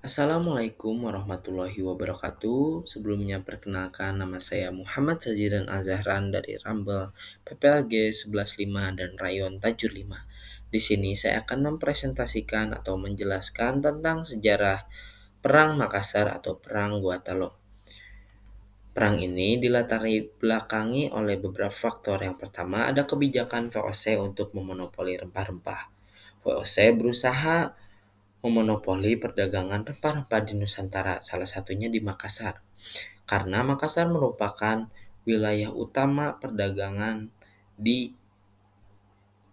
Assalamualaikum warahmatullahi wabarakatuh. Sebelumnya perkenalkan nama saya Muhammad Sazidan Azahran dari Rambel PPLG 115 dan Rayon Tajur 5. Di sini saya akan mempresentasikan atau menjelaskan tentang sejarah Perang Makassar atau Perang Guatalo. Perang ini dilatari belakangi oleh beberapa faktor. Yang pertama ada kebijakan VOC untuk memonopoli rempah-rempah. VOC berusaha memonopoli perdagangan rempah-rempah di Nusantara, salah satunya di Makassar. Karena Makassar merupakan wilayah utama perdagangan di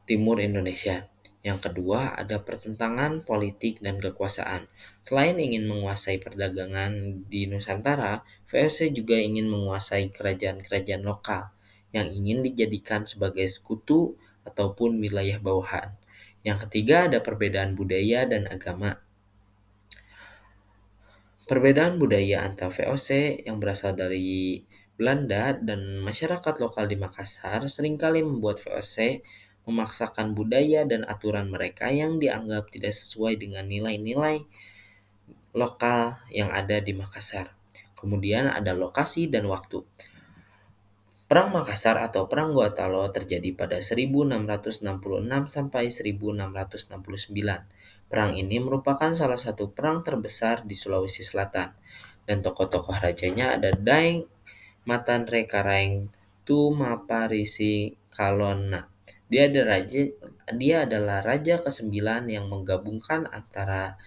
timur Indonesia. Yang kedua, ada pertentangan politik dan kekuasaan. Selain ingin menguasai perdagangan di Nusantara, VOC juga ingin menguasai kerajaan-kerajaan lokal yang ingin dijadikan sebagai sekutu ataupun wilayah bawahan. Yang ketiga, ada perbedaan budaya dan agama. Perbedaan budaya antar VOC yang berasal dari Belanda dan masyarakat lokal di Makassar seringkali membuat VOC memaksakan budaya dan aturan mereka yang dianggap tidak sesuai dengan nilai-nilai lokal yang ada di Makassar. Kemudian ada lokasi dan waktu. Perang Makassar atau Perang Guatalo terjadi pada 1666 sampai 1669. Perang ini merupakan salah satu perang terbesar di Sulawesi Selatan, dan tokoh-tokoh rajanya ada Daeng Matanre Karaeng Tu Maparisi Kalona. Dia adalah raja ke-9 yang menggabungkan antara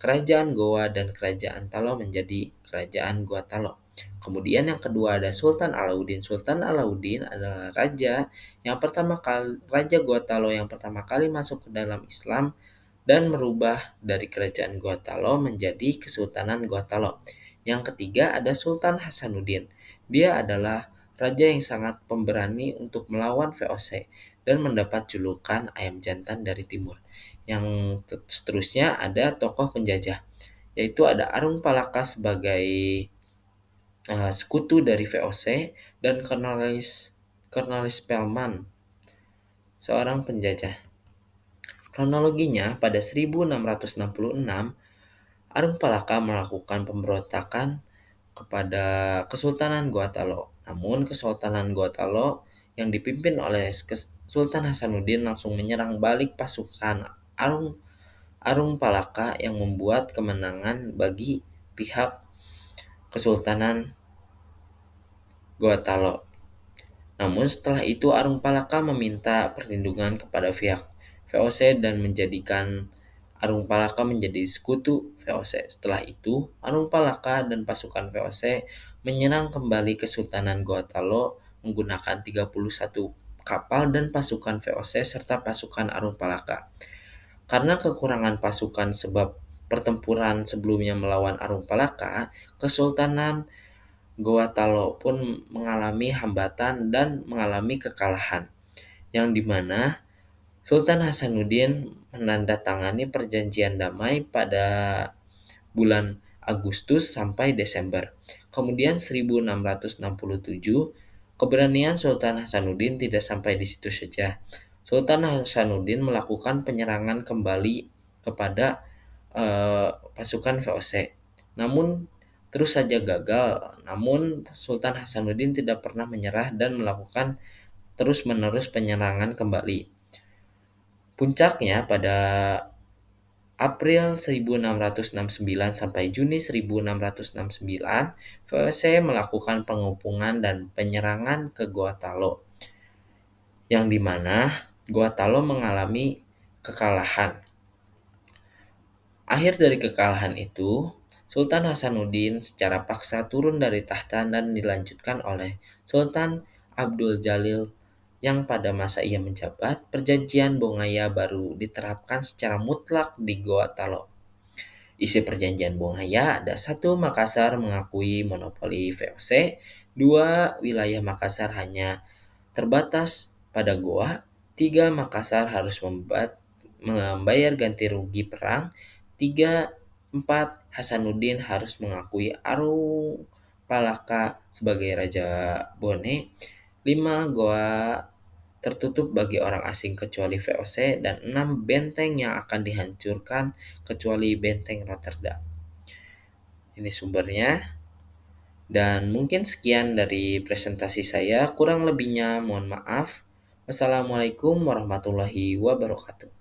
kerajaan Goa dan kerajaan Talo menjadi kerajaan Guatalo. Kemudian yang kedua ada Sultan Alauddin. Sultan Alauddin adalah raja Guatalo yang pertama kali masuk ke dalam Islam dan merubah dari kerajaan Guatalo menjadi Kesultanan Guatalo. Yang ketiga ada Sultan Hasanuddin. Dia adalah raja yang sangat pemberani untuk melawan VOC dan mendapat julukan ayam jantan dari timur. Yang seterusnya ada tokoh penjajah, yaitu ada Arung Palaka sebagai sekutu dari VOC dan Cornelis Spelman, seorang penjajah. Kronologinya, pada 1666, Arung Palaka melakukan pemberontakan kepada Kesultanan Guatalo. Namun Kesultanan Guatalo yang dipimpin oleh Sultan Hasanuddin langsung menyerang balik pasukan Arung Arung Palaka yang membuat kemenangan bagi pihak Kesultanan Guatalo. Namun setelah itu Arung Palaka meminta perlindungan kepada pihak VOC dan menjadikan Arung Palaka menjadi sekutu VOC. Setelah itu, Arung Palaka dan pasukan VOC menyerang kembali Kesultanan Guatalo menggunakan 31 kapal dan pasukan VOC serta pasukan Arung Palaka. Karena kekurangan pasukan sebab pertempuran sebelumnya melawan Arung Palaka, Kesultanan Guatalo pun mengalami hambatan dan mengalami kekalahan, yang dimana Sultan Hasanuddin menandatangani perjanjian damai pada bulan Agustus sampai Desember. Kemudian 1667, keberanian Sultan Hasanuddin tidak sampai di situ saja. Sultan Hasanuddin melakukan penyerangan kembali kepada pasukan VOC. Namun terus saja gagal. Namun Sultan Hasanuddin tidak pernah menyerah dan melakukan terus-menerus penyerangan kembali. Puncaknya pada April 1669 sampai Juni 1669, VOC melakukan pengepungan dan penyerangan ke Guatalo, yang dimana Guatalo mengalami kekalahan. Akhir dari kekalahan itu, Sultan Hasanuddin secara paksa turun dari tahta dan dilanjutkan oleh Sultan Abdul Jalil yang pada masa ia menjabat, perjanjian Bongaya baru diterapkan secara mutlak di Guatalo. Isi perjanjian Bongaya ada: 1. Makassar mengakui monopoli VOC. 2. Wilayah Makassar hanya terbatas pada Goa. 3. Makassar harus membayar ganti rugi perang. 4. Hasanuddin harus mengakui Arung Palaka sebagai Raja Bone. 5. Goa tertutup bagi orang asing kecuali VOC, dan 6 benteng yang akan dihancurkan kecuali benteng Rotterdam. Ini sumbernya. Dan mungkin sekian dari presentasi saya. Kurang lebihnya mohon maaf. Wassalamualaikum warahmatullahi wabarakatuh.